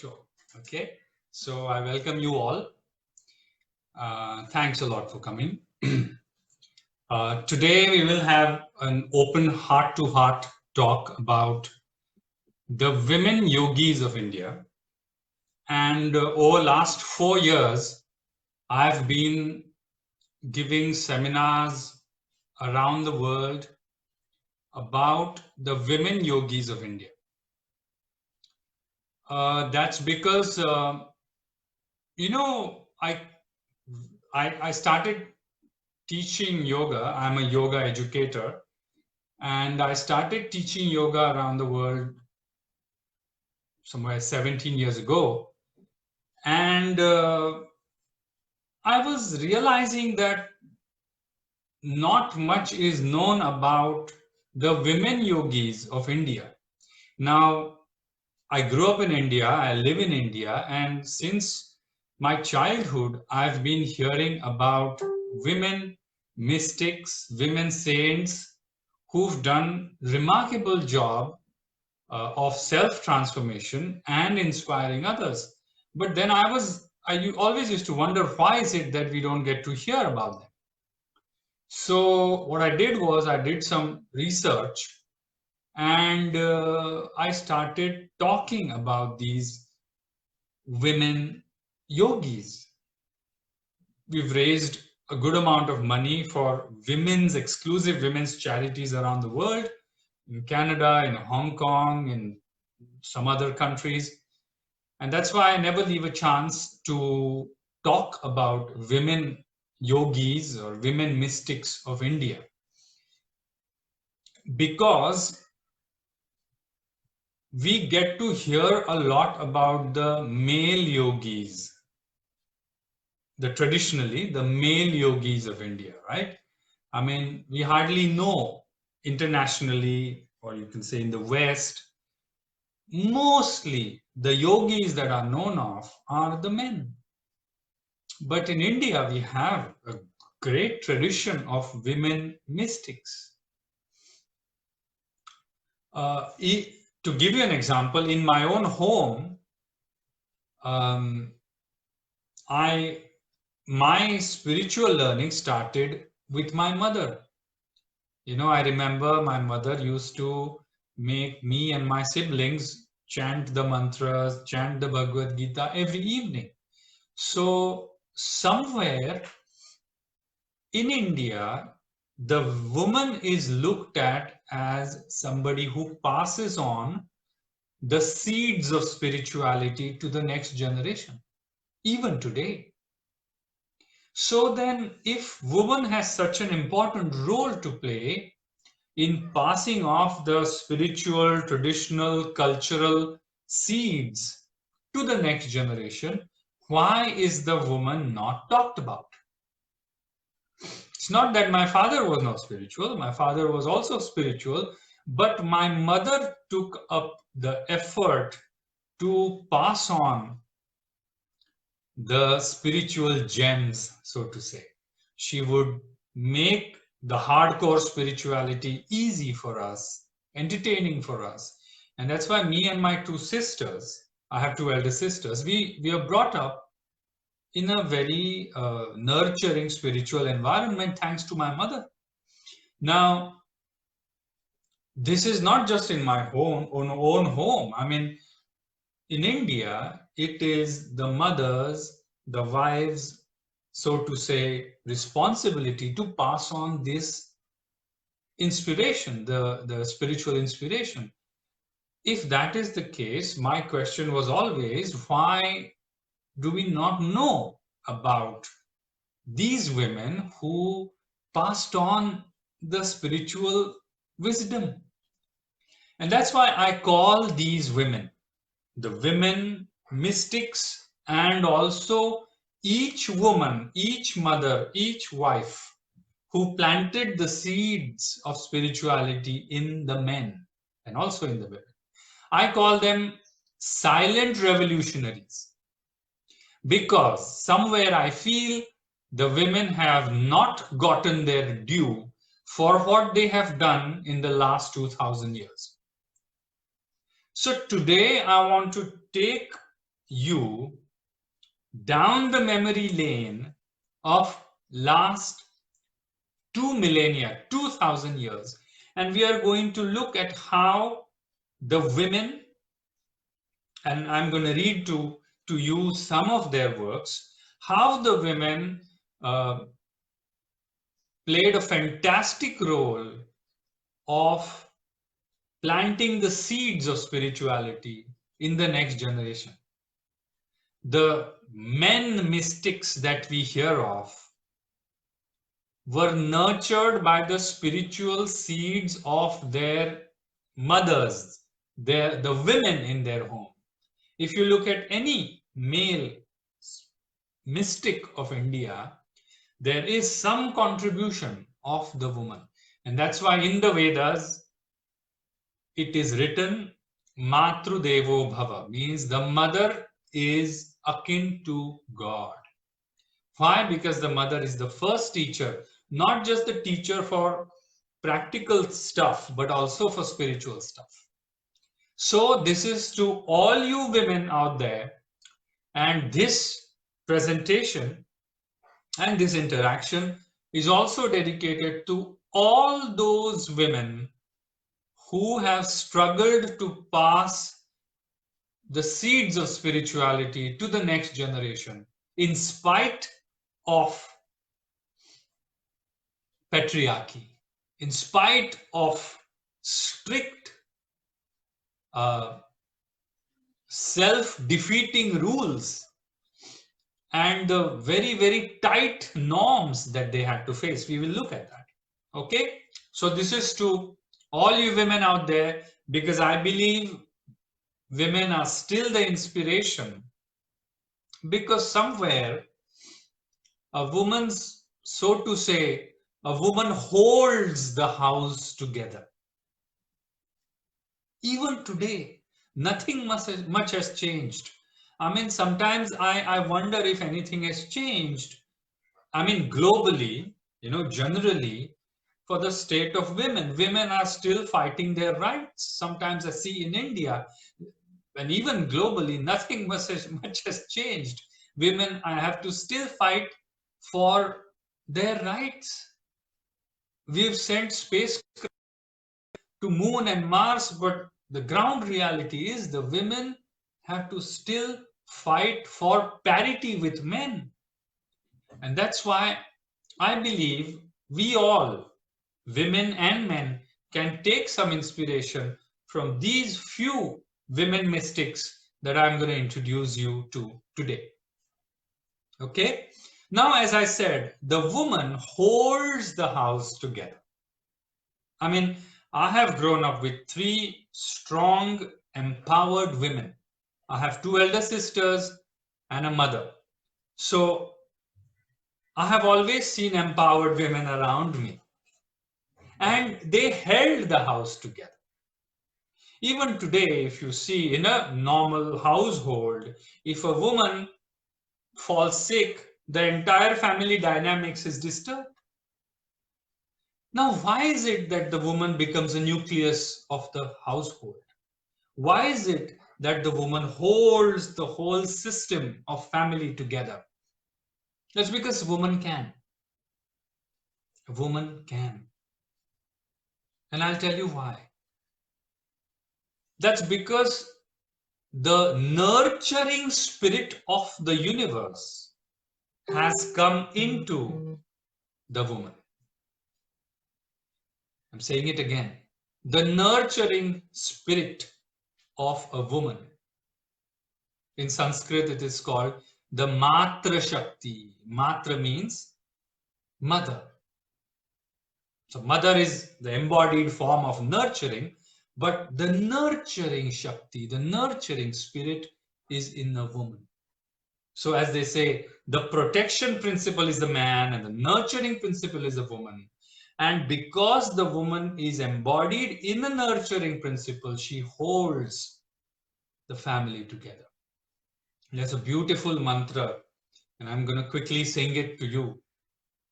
Sure. Okay. So I welcome you all. Thanks a lot for coming. Today we will have an open heart-to-heart talk about the women yogis of India. And over last 4 years, I've been giving seminars around the world about the women yogis of India. That's because, I started teaching yoga. I'm a yoga educator, and I started teaching yoga around the world somewhere 17 years ago. And I was realizing that not much is known about the women yogis of India. Now, I grew up in India, I live in India, and since my childhood, I've been hearing about women mystics, women saints who've done remarkable job of self-transformation and inspiring others. But then I always used to wonder, why is it that we don't get to hear about them? So what I did was I did some research and I started talking about these women yogis. We've raised a good amount of money for exclusive women's charities around the world, in Canada, in Hong Kong, in some other countries. And that's why I never leave a chance to talk about women yogis or women mystics of India. Because we get to hear a lot about the male yogis, traditionally the male yogis of India, right? I mean, we hardly know internationally, or you can say in the West, mostly the yogis that are known of are the men. But in India, we have a great tradition of women mystics. To give you an example, in my own home, my spiritual learning started with my mother. I remember my mother used to make me and my siblings chant the mantras, chant the Bhagavad Gita every evening. So somewhere in India, the woman is looked at as somebody who passes on the seeds of spirituality to the next generation, even today. So then, if woman has such an important role to play in passing off the spiritual, traditional, cultural seeds to the next generation, why is the woman not talked about? It's not that my father was not spiritual. My father was also spiritual, but my mother took up the effort to pass on the spiritual gems, so to say. She would make the hardcore spirituality easy for us, entertaining for us. And that's why me and my two sisters, I have two elder sisters, we are brought up in a very nurturing spiritual environment thanks to my mother. Now, this is not just in my own home. I mean, in India, it is the mothers, the wives, so to say, responsibility to pass on this inspiration, the spiritual inspiration. If that is the case, my question was always, why do we not know about these women who passed on the spiritual wisdom? And that's why I call these women the women mystics, and also each woman, each mother, each wife who planted the seeds of spirituality in the men and also in the women. I call them silent revolutionaries, because somewhere I feel the women have not gotten their due for what they have done in the last 2000 years. So today I want to take you down the memory lane of last 2 millennia, 2000 years. And we are going to look at how the women, and I'm going to read to you some of their works, how the women played a fantastic role of planting the seeds of spirituality in the next generation. The men mystics that we hear of were nurtured by the spiritual seeds of their mothers, the women in their home. If you look at any male mystic of India, there is some contribution of the woman. And that's why in the Vedas, it is written, Matru Devo Bhava, means the mother is akin to God. Why? Because the mother is the first teacher, not just the teacher for practical stuff, but also for spiritual stuff. So this is to all you women out there, and this presentation and this interaction is also dedicated to all those women who have struggled to pass the seeds of spirituality to the next generation in spite of patriarchy, in spite of strict self-defeating rules and the very, very tight norms that they had to face. We will look at that. Okay, so this is to all you women out there, because I believe women are still the inspiration, because somewhere a woman's, so to say, a woman holds the house together. Even today, nothing much has changed. I mean, sometimes I wonder if anything has changed. I mean, globally, generally, for the state of women. Women are still fighting their rights. Sometimes I see in India, and even globally, nothing much has changed. Women have to still fight for their rights. We've sent space to Moon and Mars, but the ground reality is the women have to still fight for parity with men. And that's why I believe we all, women and men, can take some inspiration from these few women mystics that I'm going to introduce you to today. Okay? Now, as I said, the woman holds the house together. I mean, I have grown up with 3 strong, empowered women. I have 2 elder sisters and a mother. So I have always seen empowered women around me. And they held the house together. Even today, if you see in a normal household, if a woman falls sick, the entire family dynamics is disturbed. Now, why is it that the woman becomes a nucleus of the household? Why is it that the woman holds the whole system of family together? That's because woman can. A woman can. And I'll tell you why. That's because the nurturing spirit of the universe has come into the woman. I'm saying it again. The nurturing spirit of a woman. In Sanskrit, it is called the Matra Shakti. Matra means mother. So mother is the embodied form of nurturing, but the nurturing Shakti, the nurturing spirit is in a woman. So as they say, the protection principle is the man and the nurturing principle is the woman. And because the woman is embodied in the nurturing principle, she holds the family together. There's a beautiful mantra, and I'm going to quickly sing it to you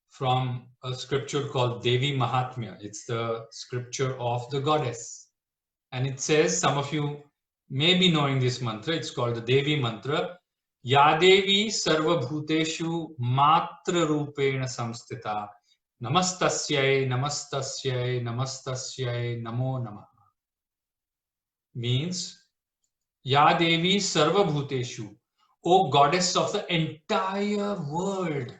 from a scripture called Devi Mahatmya. It's the scripture of the goddess. And it says, some of you may be knowing this mantra. It's called the Devi mantra. Yadevi sarvabhuteshu matra rupena samstita. Namastasyai, namastasyai, namastasyai, namo namaha. Means, Yadevi sarvabhuteshu, O goddess of the entire world.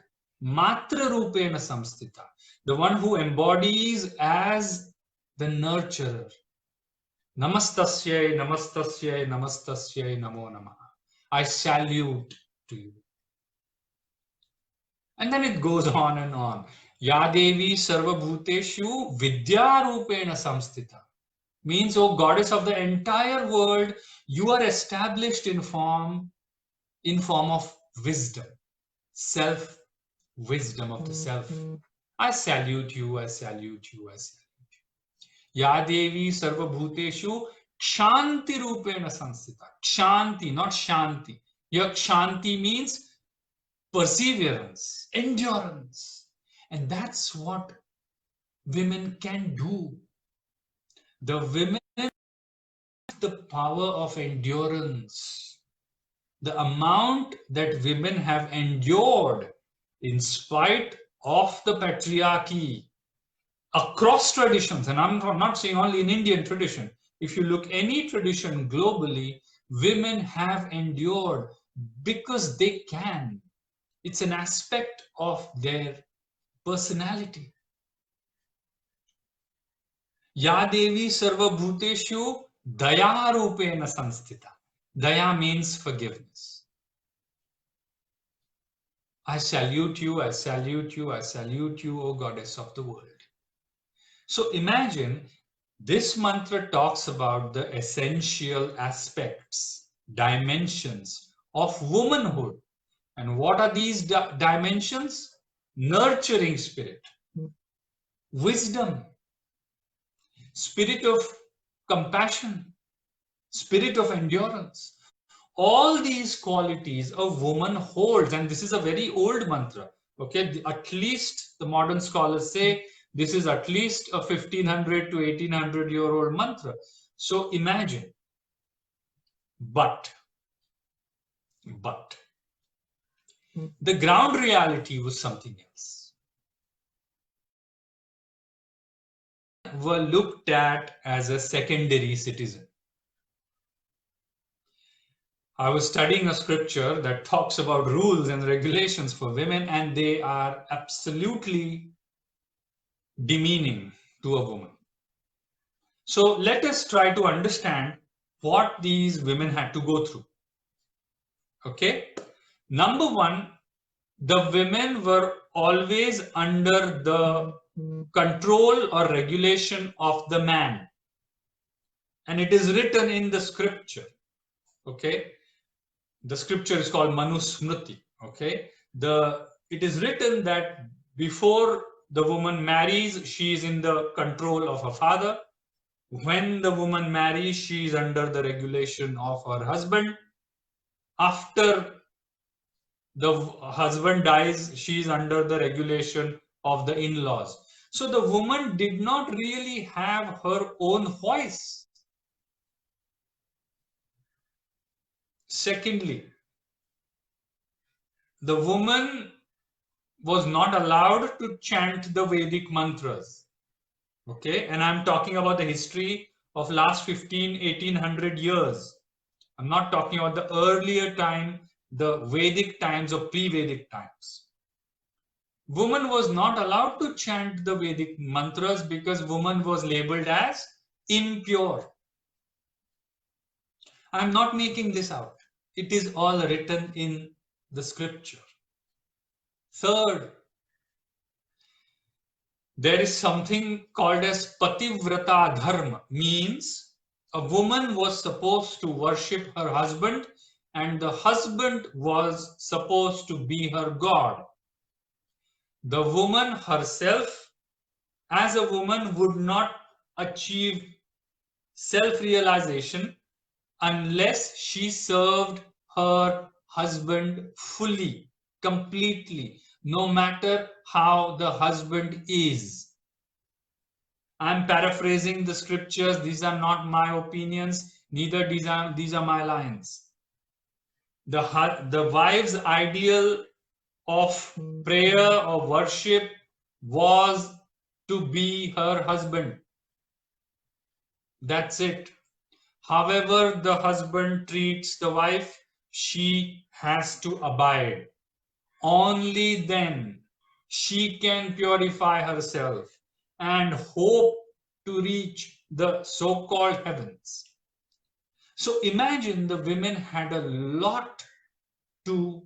Matra rupena samstita. The one who embodies as the nurturer. Namastasyai, namastasyai, namastasyai, namo namaha. I salute to you. And then it goes on and on. Yadevi sarvabhuteshu vidyarupena samstita. Means, O goddess of the entire world, you are established in form of wisdom, self-wisdom of the self. I salute you, I salute you, I salute you. Yadevi sarvabhuteshu kshanti rupena samstita. Kshanti, not shanti. Your kshanti means perseverance, endurance. And that's what women can do. The women have the power of endurance. The amount that women have endured in spite of the patriarchy across traditions, and I'm not saying only in Indian tradition. If you look any tradition globally, women have endured because they can. It's an aspect of their personality. Yadevi sarvabhuteshu daya rupena samstita. Daya means forgiveness. I salute you, I salute you, I salute you, O goddess of the world. So imagine this mantra talks about the essential aspects, dimensions of womanhood. And what are these dimensions? Nurturing spirit, wisdom, spirit of compassion, spirit of endurance. All these qualities a woman holds, and this is a very old mantra. Okay, at least the modern scholars say this is at least a 1500 to 1800-year-old mantra. So imagine, but the ground reality was something else. Were looked at as a secondary citizen. I was studying a scripture that talks about rules and regulations for women, and they are absolutely demeaning to a woman. So let us try to understand what these women had to go through. Okay. Number one, the women were always under the control or regulation of the man. And it is written in the scripture. Okay. The scripture is called Manusmriti. Okay. It is written that before the woman marries, she is in the control of her father. When the woman marries, she is under the regulation of her husband. After the husband dies, she is under the regulation of the in-laws. So the woman did not really have her own voice. Secondly, the woman was not allowed to chant the Vedic mantras. Okay, and I'm talking about the history of last 1800 years. I'm not talking about the earlier time, the Vedic times or pre-Vedic times. Woman was not allowed to chant the Vedic mantras because woman was labeled as impure. I'm not making this out. It is all written in the scripture. Third, there is something called as pativrata dharma, means a woman was supposed to worship her husband and the husband was supposed to be her god. The woman herself, as a woman, would not achieve self-realization unless she served her husband fully, completely, no matter how the husband is. I'm paraphrasing the scriptures. These are not my opinions, neither these are my lines. The wife's ideal of prayer or worship was to be her husband. That's it. However the husband treats the wife, she has to abide. Only then she can purify herself and hope to reach the so-called heavens. So imagine the women had a lot to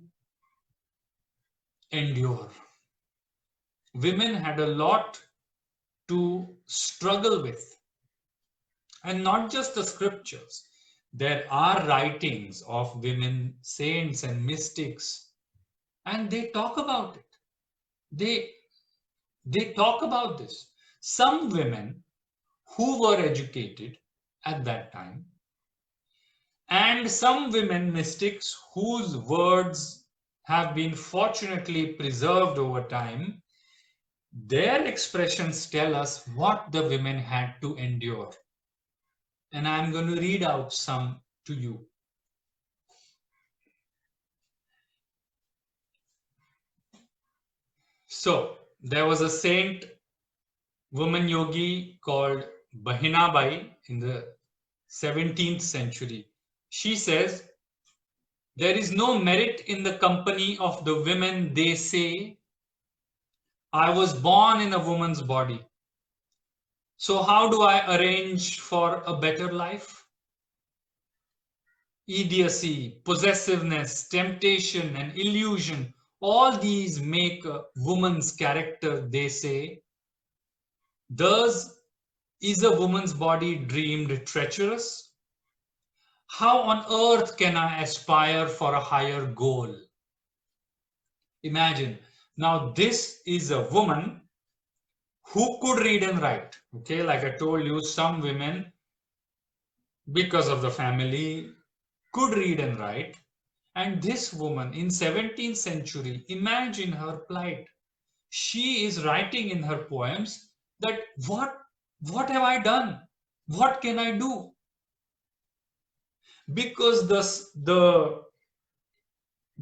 endure. Women had a lot to struggle with. And not just the scriptures. There are writings of women saints and mystics, and they talk about it. They talk about this. Some women who were educated at that time, and some women mystics whose words have been fortunately preserved over time, their expressions tell us what the women had to endure. And I'm going to read out some to you. So, there was a saint woman yogi called Bahinabai in the 17th century. She says, there is no merit in the company of the women, they say. I was born in a woman's body. So how do I arrange for a better life? Idiocy, possessiveness, temptation, and illusion, all these make a woman's character, they say. Thus, is a woman's body deemed treacherous? How on earth can I aspire for a higher goal? Imagine, now this is a woman who could read and write. Okay, like I told you, some women, because of the family, could read and write. And this woman in 17th century, imagine her plight. She is writing in her poems that what have I done? What can I do? Because the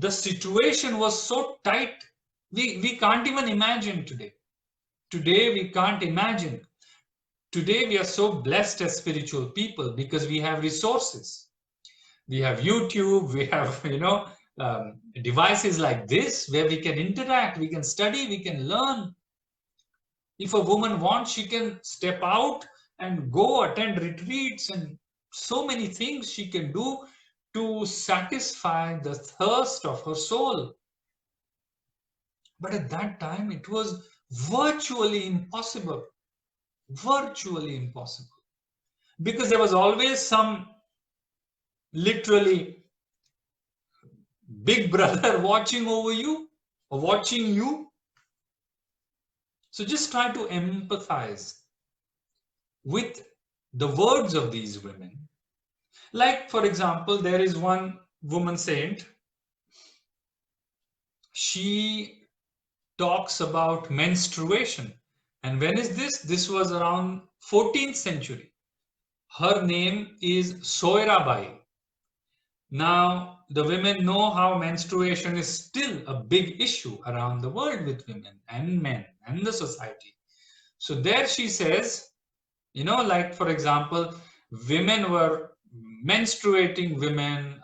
situation was so tight, we can't even imagine today. Today we can't imagine. Today we are so blessed as spiritual people because we have resources. We have YouTube, we have devices like this where we can interact, we can study, we can learn. If a woman wants, she can step out and go attend retreats, and so many things she can do to satisfy the thirst of her soul. But at that time, it was virtually impossible. Virtually impossible. Because there was always some literally big brother watching over you or watching you. So just try to empathize with the words of these women. Like, for example, there is one woman saint. She talks about menstruation. And when is this? This was around 14th century. Her name is Soirabai. Now, the women know how menstruation is still a big issue around the world with women and men and the society. So there she says, like for example, women were menstruating women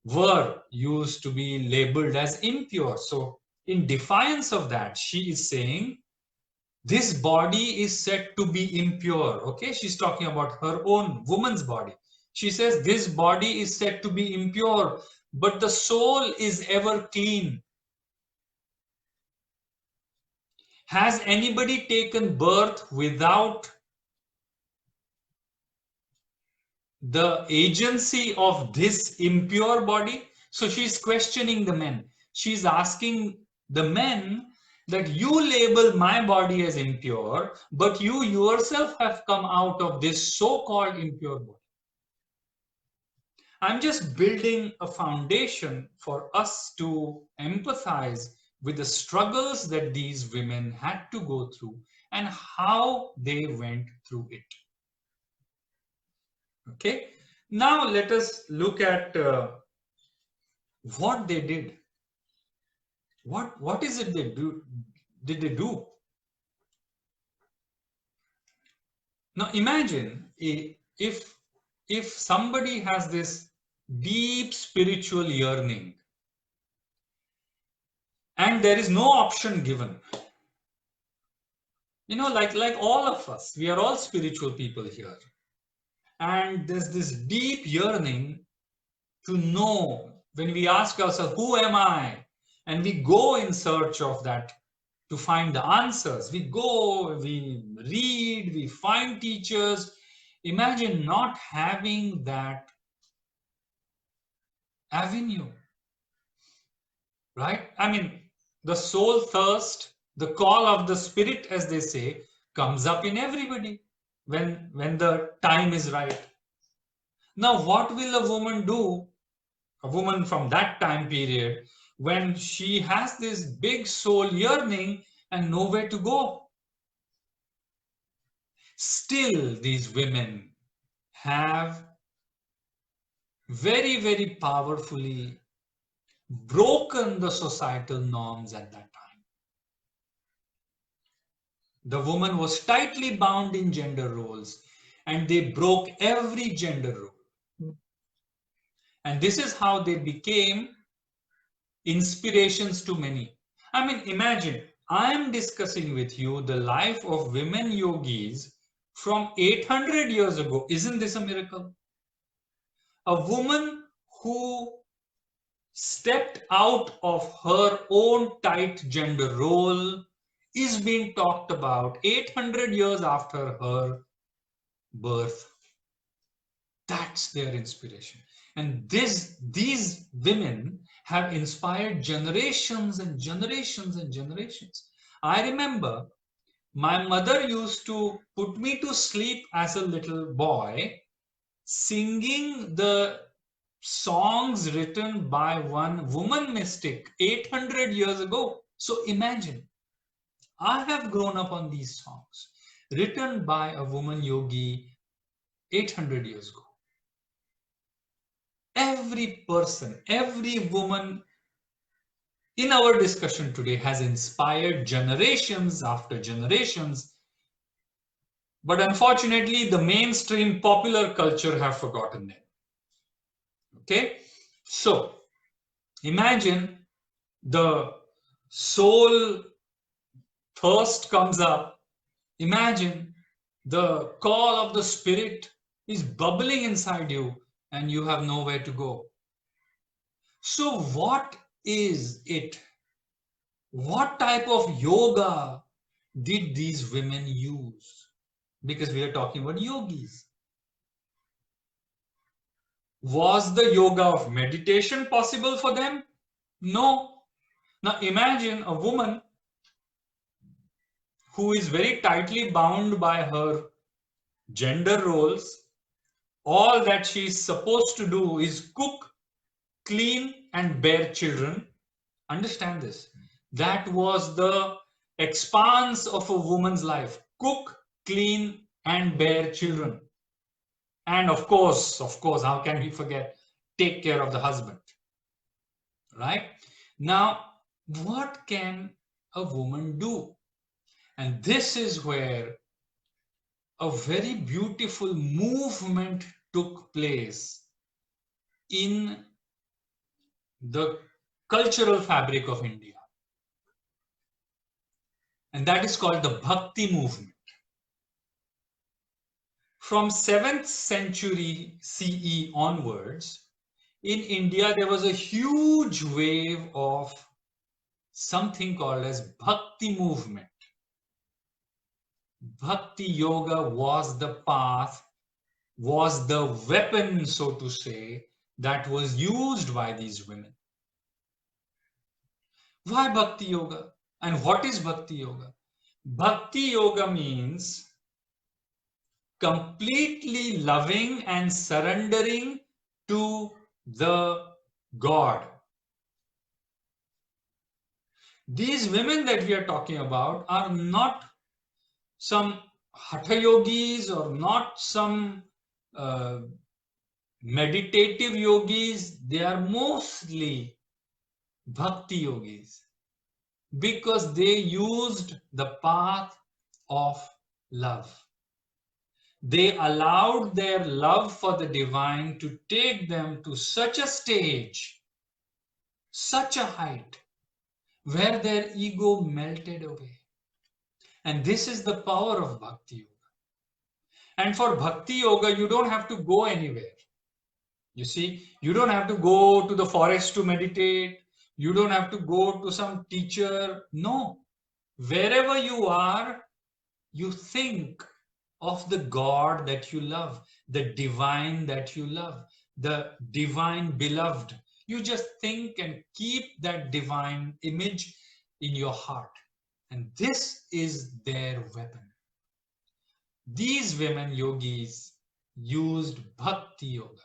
were used to be labeled as impure. So in defiance of that, she is saying this body is said to be impure. Okay, she's talking about her own woman's body. She says this body is said to be impure, but the soul is ever clean. Has anybody taken birth without the agency of this impure body? So she's questioning the men. She's asking the men that you label my body as impure, but you yourself have come out of this so-called impure body. I'm just building a foundation for us to empathize with the struggles that these women had to go through and how they went through it. Okay, now let us look at what they did. What is it they do? Did they do? Now imagine if somebody has this deep spiritual yearning and there is no option given. You know, like all of us, we are all spiritual people here. And there's this deep yearning to know. When we ask ourselves, who am I? And we go in search of that to find the answers. We go, we read, we find teachers. Imagine not having that avenue, right? I mean, the soul thirst, the call of the spirit, as they say, comes up in everybody when the time is right. Now, what will a woman do, a woman from that time period, when she has this big soul yearning and nowhere to go? Still, these women have very, very powerfully broken the societal norms at that time. The woman was tightly bound in gender roles, and they broke every gender role. And this is how they became inspirations to many. I mean, imagine, I am discussing with you the life of women yogis from 800 years ago. Isn't this a miracle? A woman who stepped out of her own tight gender role is being talked about 800 years after her birth. That's their inspiration. And these women have inspired generations and generations and generations. I remember my mother used to put me to sleep as a little boy singing the songs written by one woman mystic 800 years ago. So imagine, I have grown up on these songs written by a woman yogi 800 years ago. Every person, every woman in our discussion today has inspired generations after generations. But unfortunately, the mainstream popular culture have forgotten them. Okay, so imagine the soul thirst comes up. Imagine the call of the spirit is bubbling inside you and you have nowhere to go. So what is it? What type of yoga did these women use? Because we are talking about yogis. Was the yoga of meditation possible for them? No. Now imagine a woman who is very tightly bound by her gender roles. All that she is supposed to do is cook, clean, and bear children. Understand this. That was the expanse of a woman's life. Cook, clean, and bear children. And of course, how can we forget? Take care of the husband. Right? Now, what can a woman do? And this is where a very beautiful movement took place in the cultural fabric of India. And that is called the Bhakti movement. From 7th century CE onwards, in India, there was a huge wave of something called as Bhakti movement. Bhakti yoga was the path, was the weapon, so to say, that was used by these women. Why Bhakti yoga? And what is Bhakti yoga? Bhakti yoga means completely loving and surrendering to the God. These women that we are talking about are not some hatha yogis or not some uh, meditative yogis. They are mostly bhakti yogis because they used the path of love. They allowed their love for the divine to take them to such a stage, such a height, where their ego melted away. And this is the power of Bhakti Yoga. And for Bhakti Yoga, you don't have to go anywhere. You see, you don't have to go to the forest to meditate. You don't have to go to some teacher. No. Wherever you are, you think of the God that you love, the divine that you love, the divine beloved. You just think and keep that divine image in your heart. And this is their weapon. These women yogis used Bhakti Yoga.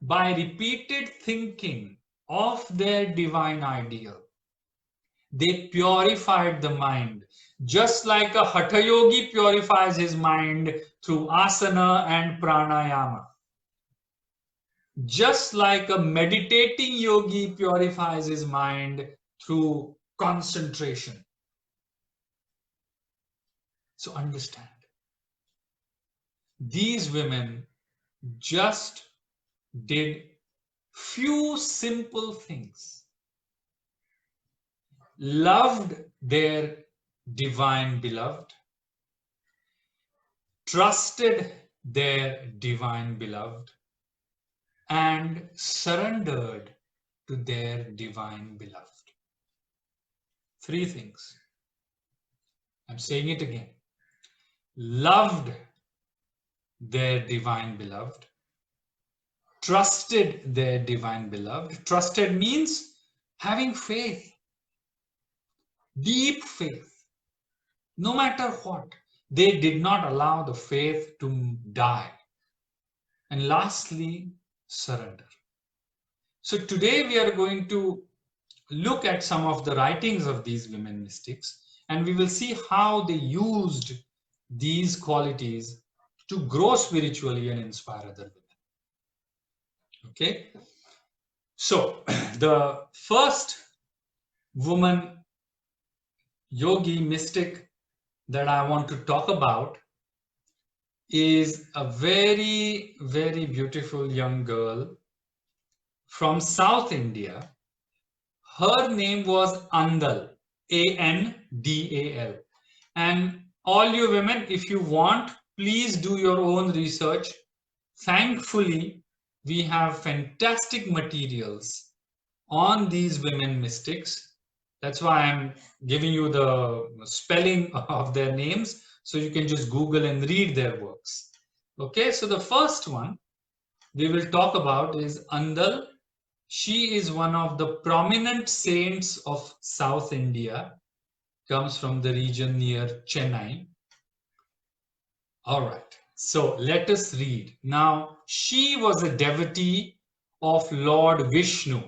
By repeated thinking of their divine ideal, they purified the mind, just like a Hatha Yogi purifies his mind through asana and pranayama. Just like a meditating yogi purifies his mind through concentration. So understand, these women just did few simple things. Loved their divine beloved, trusted their divine beloved, and surrendered to their divine beloved. Three things. I'm saying it again. Loved their divine beloved, trusted their divine beloved. Trusted means having faith, deep faith. No matter what, they did not allow the faith to die. And lastly, surrender. So today we are going to look at some of the writings of these women mystics, and we will see how they used these qualities to grow spiritually and inspire other women. Okay, so the first woman yogi mystic that I want to talk about is a very, very beautiful young girl from South India. Her name was Andal, Andal. And all you women, if you want, please do your own research. Thankfully, we have fantastic materials on these women mystics. That's why I'm giving you the spelling of their names, so you can just Google and read their works. Okay, so the first one we will talk about is Andal. She is one of the prominent saints of South India, comes from the region near Chennai. All right, so let us read. Now, she was a devotee of Lord Vishnu.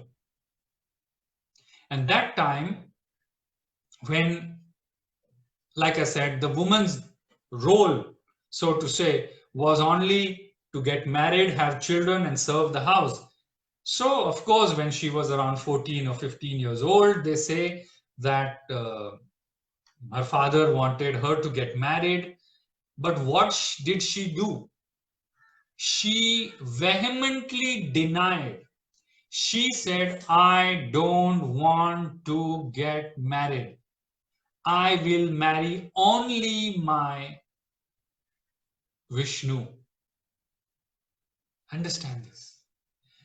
And that time, when, like I said, the woman's role, so to say, was only to get married, have children, and serve the house. So, of course, when she was around 14 or 15 years old, they say that her father wanted her to get married. But what did she do? She vehemently denied. She said, I don't want to get married. I will marry only my Vishnu. Understand this.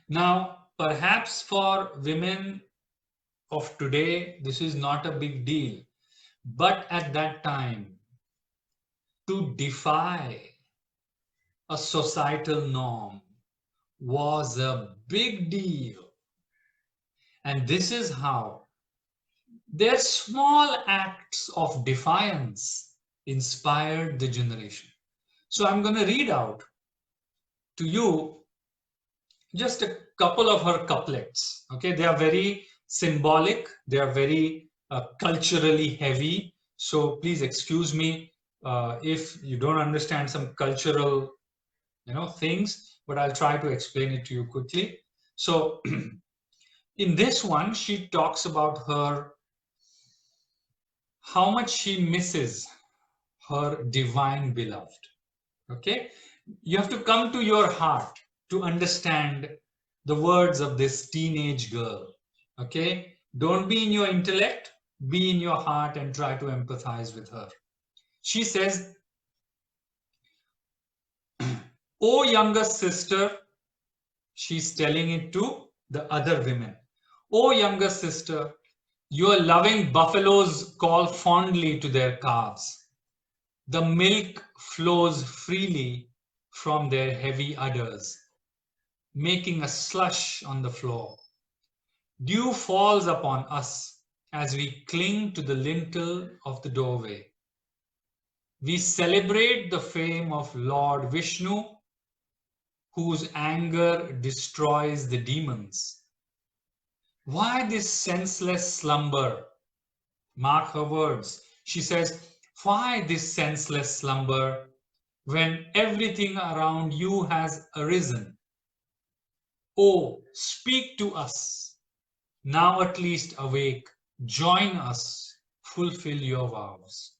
Now, perhaps for women of today, this is not a big deal. But at that time, to defy a societal norm was a big deal. And this is how their small acts of defiance inspired the generation. So I'm going to read out to you just a couple of her couplets. Okay, they are very symbolic, they are very culturally heavy. So please excuse me if you don't understand some cultural, things, but I'll try to explain it to you quickly. So in this one, she talks about how much she misses her divine beloved. Okay, you have to come to your heart to understand the words of this teenage girl. Okay, don't be in your intellect, be in your heart and try to empathize with her. She says, "Oh, younger sister," she's telling it to the other women. "Oh, younger sister, your loving buffaloes call fondly to their calves. The milk flows freely from their heavy udders, making a slush on the floor. Dew falls upon us as we cling to the lintel of the doorway. We celebrate the fame of Lord Vishnu, whose anger destroys the demons. Why this senseless slumber?" Mark her words. She says, "Why this senseless slumber when everything around you has arisen? Oh, speak to us. Now at least awake, join us, fulfill your vows."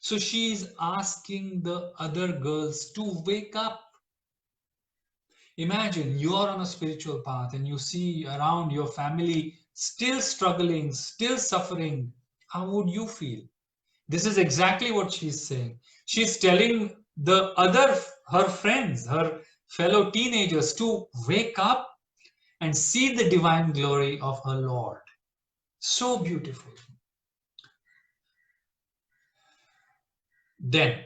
So she is asking the other girls to wake up. Imagine you're on a spiritual path and you see around your family still struggling, still suffering. How would you feel? This is exactly what she's saying. She's telling her friends, her fellow teenagers to wake up and see the divine glory of her Lord. So beautiful. Then,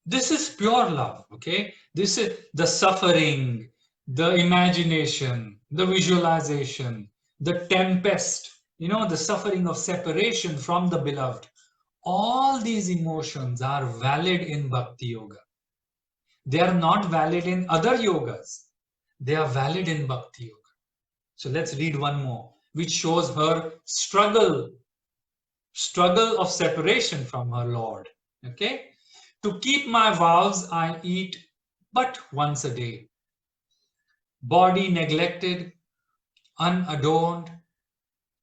this is pure love, okay? This is the suffering, the imagination, the visualization, the tempest, the suffering of separation from the beloved. All these emotions are valid in Bhakti Yoga. They are not valid in other yogas. They are valid in Bhakti Yoga. So let's read one more, which shows her struggle of separation from her Lord. Okay? "To keep my vows, I eat but once a day. Body neglected, unadorned,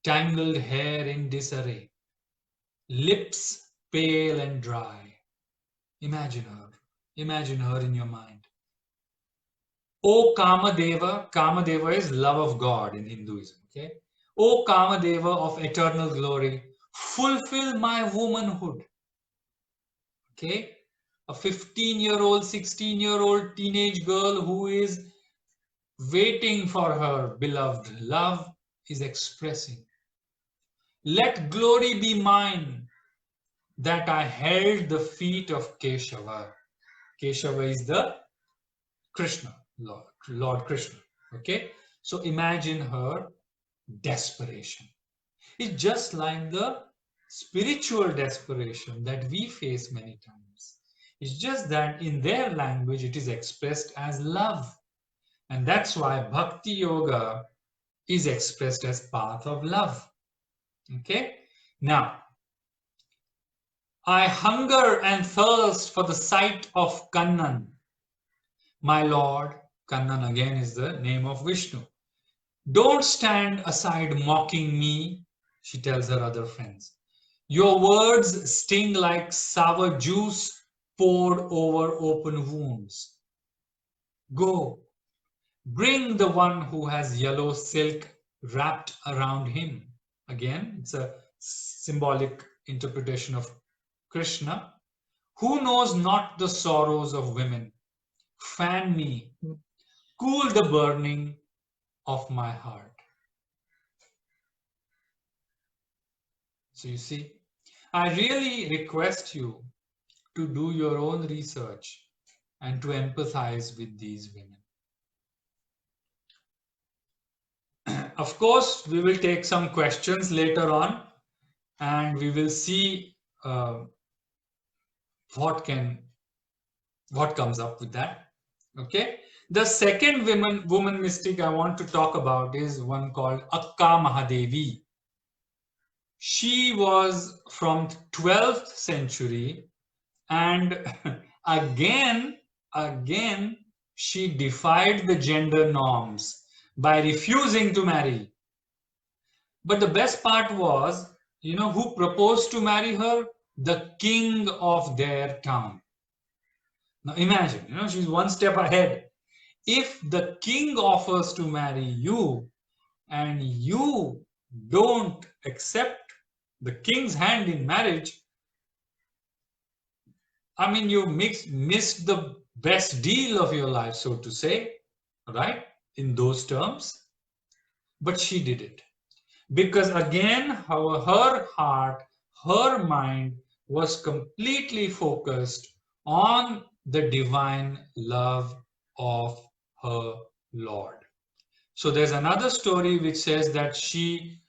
tangled hair in disarray, lips pale and dry." Imagine her. Imagine her in your mind. "O Kamadeva," Kamadeva is love of God in Hinduism. Okay? "O Kamadeva of eternal glory, fulfill my womanhood." Okay? A 15-year-old, 16-year-old teenage girl who is waiting for her beloved love is expressing, "Let glory be mine that I held the feet of Keshava." Keshava is the Krishna, Lord Krishna. Okay? So imagine her desperation. It's just like the spiritual desperation that we face many times. It's just that in their language it is expressed as love. And that's why Bhakti Yoga is expressed as path of love. Okay? Now, "I hunger and thirst for the sight of Kannan, my Lord." Kannan again is the name of Vishnu. "Don't stand aside mocking me," she tells her other friends. "Your words sting like sour juice poured over open wounds. Go, bring the one who has yellow silk wrapped around him." Again, it's a symbolic interpretation of Krishna. "Who knows not the sorrows of women? Fan me, cool the burning of my heart." So you see, I really request you to do your own research and to empathize with these women. Of course, we will take some questions later on and we will see what comes up with that. Okay. The second woman mystic I want to talk about is one called Akka Mahadevi. She was from 12th century, and again, she defied the gender norms by refusing to marry. But the best part was, who proposed to marry her? The king of their town. Now imagine, she's one step ahead. If the king offers to marry you and you don't accept the king's hand in marriage, I mean, you missed the best deal of your life, so to say, right? In those terms. But she did it. Because again, her heart, her mind was completely focused on the divine love of her Lord. So there's another story which says that she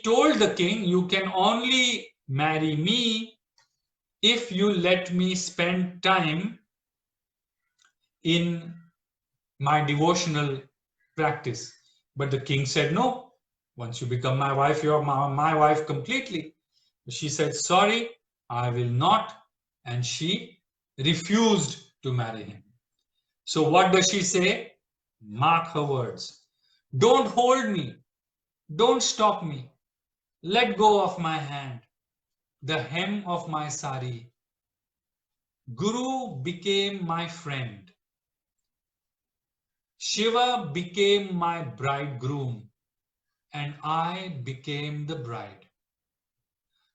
told the king, "You can only marry me if you let me spend time in my devotional practice." But the king said, "No, once you become my wife, you're my wife completely." She said, "Sorry, I will not." And she refused to marry him. So what does she say? Mark her words. "Don't hold me. Don't stop me. Let go of my hand, the hem of my sari. Guru became my friend. Shiva became my bridegroom, and I became the bride.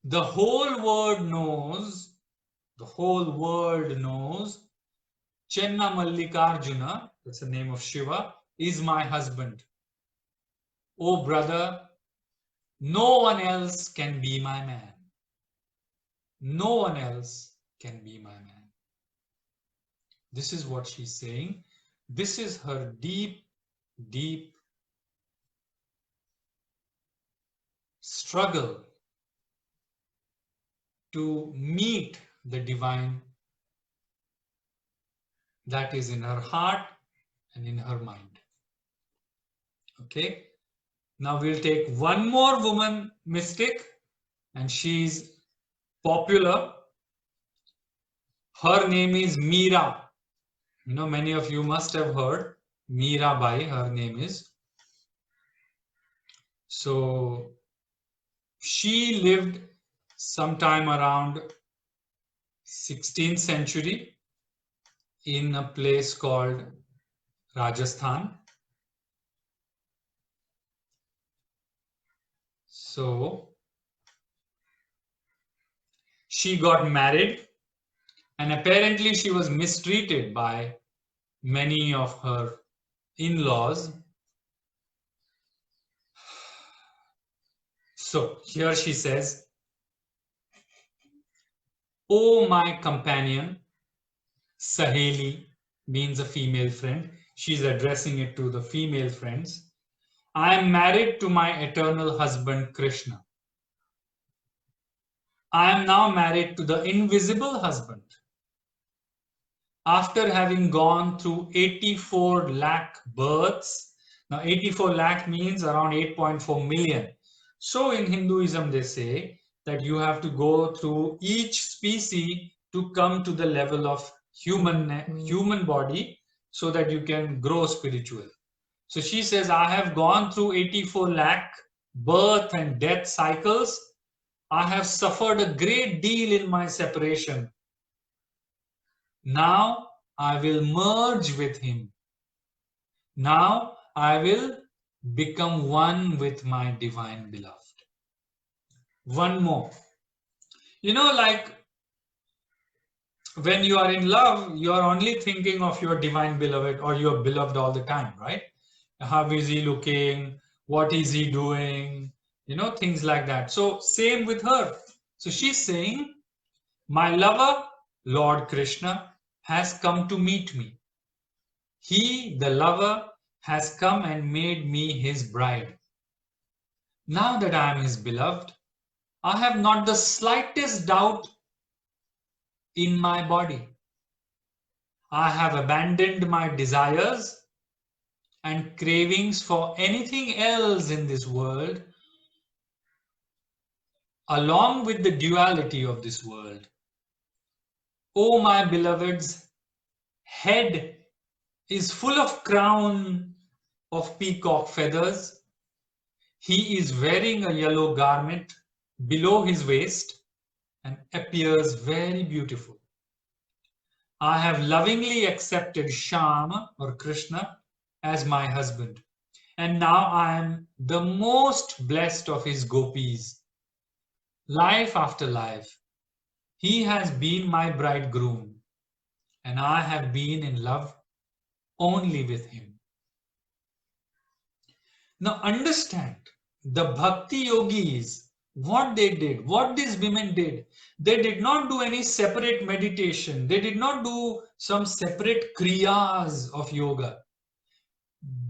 The whole world knows, Chenna Mallikarjuna, that's the name of Shiva, is my husband. Oh brother, no one else can be my man. No one else can be my man." This is what she's saying. This is her deep, deep struggle to meet the divine that is in her heart and in her mind. Okay, now we'll take one more woman mystic, and she's popular. Her name is Meera. Many of you must have heard Meerabai, her name is. So she lived sometime around 16th century in a place called Rajasthan. So she got married, and apparently she was mistreated by many of her in-laws. So here she says, "Oh, my companion," Saheli means a female friend. She's addressing it to the female friends. "I am married to my eternal husband, Krishna. I am now married to the invisible husband. After having gone through 84 lakh births," now 84 lakh means around 8.4 million. So in Hinduism, they say that you have to go through each species to come to the level of human body so that you can grow spiritual. So she says, "I have gone through 84 lakh birth and death cycles. I have suffered a great deal in my separation. Now I will merge with him. Now I will become one with my divine beloved." One more. Like when you are in love, you are only thinking of your divine beloved or your beloved all the time, right? How is he looking? What is he doing? Things like that. So same with her. So she's saying, "My lover, Lord Krishna, has come to meet me. He, the lover, has come and made me his bride. Now that I am his beloved, I have not the slightest doubt in my body. I have abandoned my desires and cravings for anything else in this world along with the duality of this world. O my beloved's head is full of crown of peacock feathers. He is wearing a yellow garment below his waist and appears very beautiful. I have lovingly accepted Shama or Krishna as my husband, and now I am the most blessed of his gopis. Life after life, he has been my bridegroom, and I have been in love only with him. Now understand, the bhakti yogis, what they did, what these women did, they did not do any separate meditation. They did not do some separate kriyas of yoga.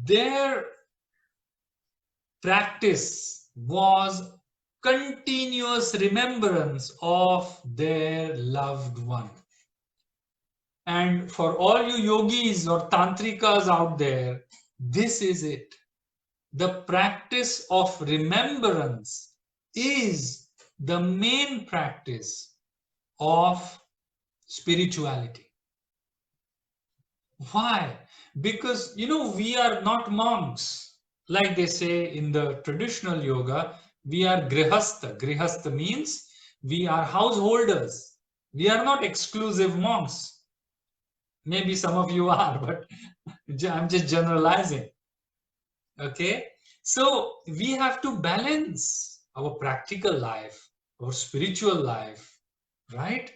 Their practice was continuous remembrance of their loved one. And for all you yogis or tantrikas out there, this is it. The practice of remembrance is the main practice of spirituality. Why? Because, we are not monks. Like they say in the traditional yoga, we are grihastha. Grihastha means we are householders. We are not exclusive monks. Maybe some of you are, but I'm just generalizing. Okay, so we have to balance our practical life, our spiritual life, right?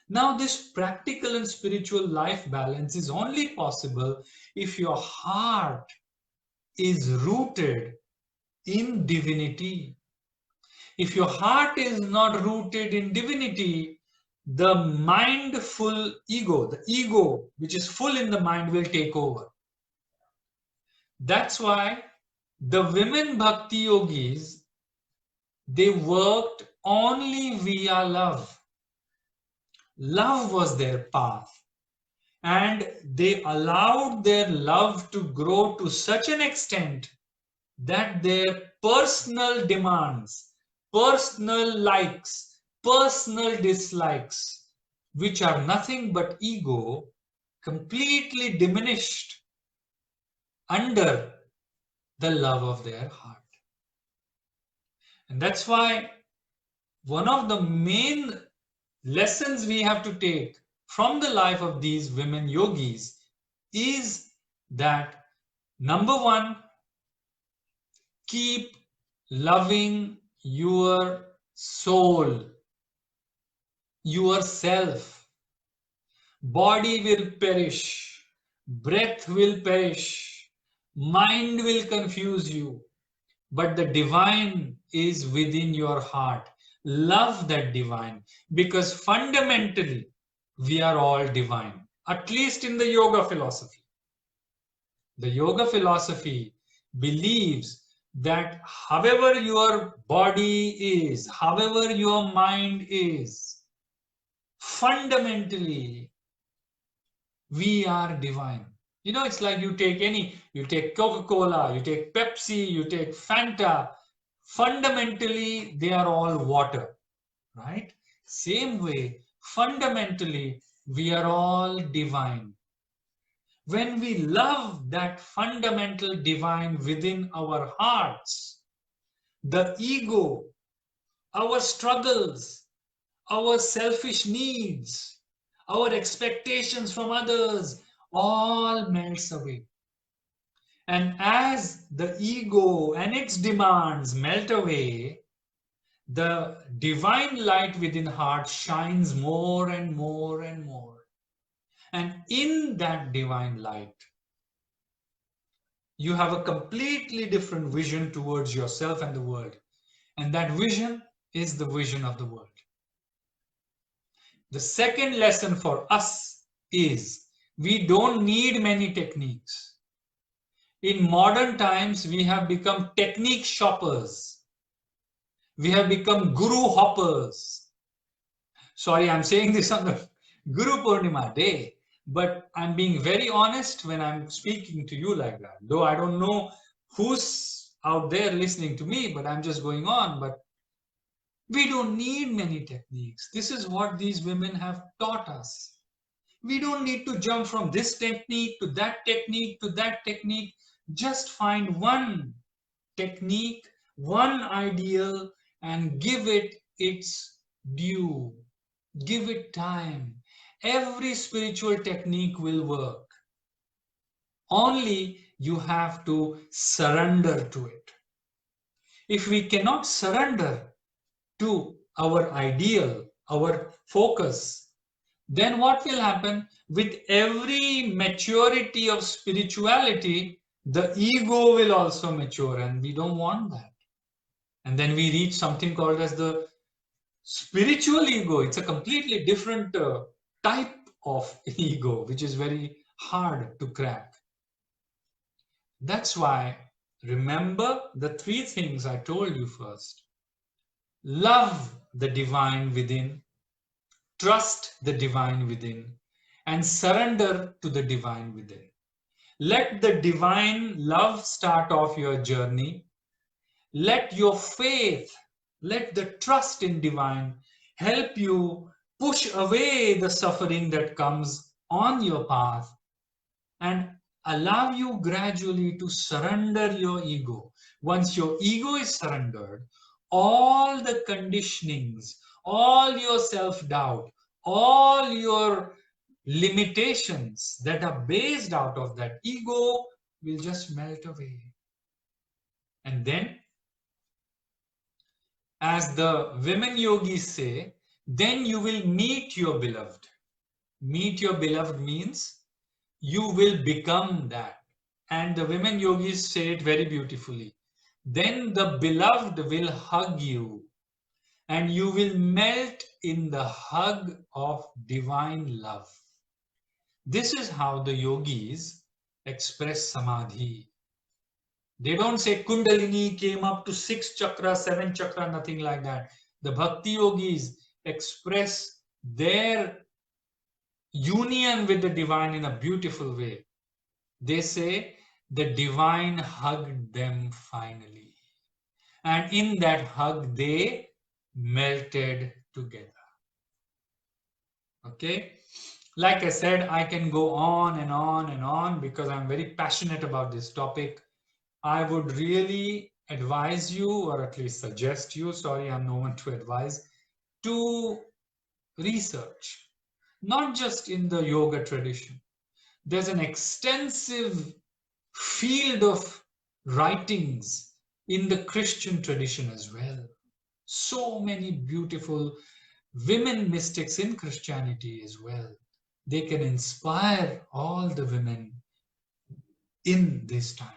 Now, this practical and spiritual life balance is only possible if your heart is rooted in divinity. If your heart is not rooted in divinity, the mindful ego, the ego which is full in the mind, will take over. That's why the women bhakti yogis, they worked only via love. Love was their path. And they allowed their love to grow to such an extent that their personal demands, personal likes, personal dislikes, which are nothing but ego, completely diminished under the love of their heart. And that's why one of the main lessons we have to take from the life of these women yogis is that, number one, keep loving your soul, yourself. Body will perish, breath will perish, mind will confuse you, but the divine is within your heart. Love that divine, because fundamentally we are all divine, at least in the yoga philosophy. The yoga philosophy believes that however your body is, however your mind is, fundamentally we are divine. It's like you take Coca-Cola, you take Pepsi, you take Fanta. Fundamentally, they are all water, right? Same way, fundamentally, we are all divine. When we love that fundamental divine within our hearts, the ego, our struggles, our selfish needs, our expectations from others, all melts away. And as the ego and its demands melt away, the divine light within heart shines more and more and more. And in that divine light, you have a completely different vision towards yourself and the world. And that vision is the vision of the world. The second lesson for us is we don't need many techniques. In modern times, we have become technique shoppers. We have become guru hoppers. Sorry, I'm saying this on the Guru Purnima day, but I'm being very honest when I'm speaking to you like that. Though I don't know who's out there listening to me, but I'm just going on. But We don't need many techniques. This is what these women have taught us. We don't need to jump from this technique to that technique to that technique. Just find one technique, one ideal, and give it its due. Give it time. Every spiritual technique will work. Only you have to surrender to it. If we cannot surrender to our ideal, our focus, then what will happen? With every maturity of spirituality, the ego will also mature, and we don't want that. And then we reach something called as the spiritual ego. It's a completely different type of ego, which is very hard to crack. That's why remember the three things I told you first. Love the divine within, trust the divine within, and surrender to the divine within. Let the divine love start off your journey. Let your faith, let the trust in divine help you push away the suffering that comes on your path and allow you gradually to surrender your ego. Once your ego is surrendered, all the conditionings, all your self-doubt, all your limitations that are based out of that ego will just melt away. And then, as the women yogis say, then you will meet your beloved. Meet your beloved means you will become that. And the women yogis say it very beautifully. Then the beloved will hug you and you will melt in the hug of divine love. This is how the yogis express samadhi. They don't say Kundalini came up to 6 chakra, 7 chakra, nothing like that. The Bhakti yogis express their union with the divine in a beautiful way. They say the divine hugged them finally. And in that hug, they melted together. Okay? Like I said, I can go on and on and on because I'm very passionate about this topic. I would really advise you, or at least suggest you, sorry, I'm no one to advise, to research, not just in the yoga tradition. There's an extensive field of writings in the Christian tradition as well. So many beautiful women mystics in Christianity as well. They can inspire all the women in this time.